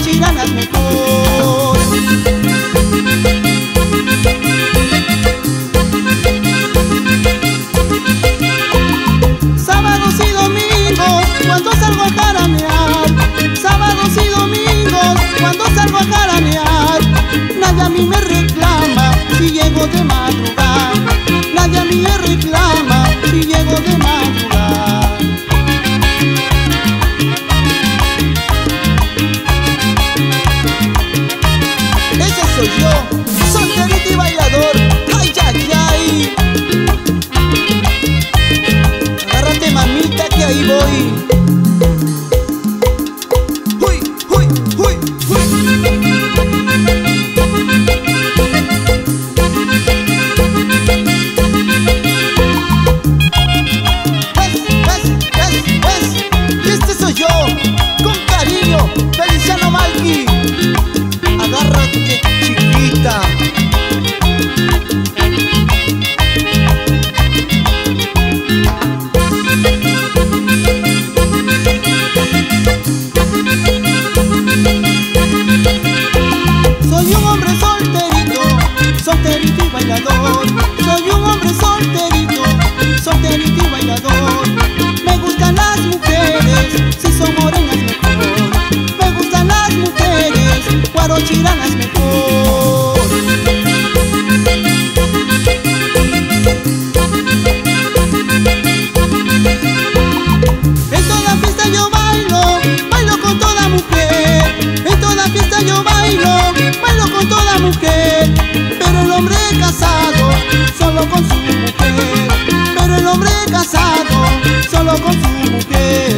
guarochiranas mejor. Sábados y domingos cuando salgo a jaranear, sábados y domingos cuando salgo a jaranear, nadie a mí me reclama si llego de madrugada, nadie a mí me reclama si llego de madrugada. Ese soy yo, solterito y bailador. Ay, ay, ay. Agárrate, mamita, que ahí voy. Uy, uy, uy, uy. Y este soy yo, con cariño, Feliciano Malqui. Agárrate, chiquita. Soy un hombre solterito, solterito y bailador. Soy un hombre solterito, solterito y bailador. Me gustan las mujeres, si son morenas mejor. Me gustan las mujeres, guarochiranas mejor. En toda fiesta yo bailo, bailo con toda mujer. En toda fiesta yo bailo, bailo con toda mujer. Pero el hombre casado, solo con su mujer. Pero el hombre casado, solo con su mujer.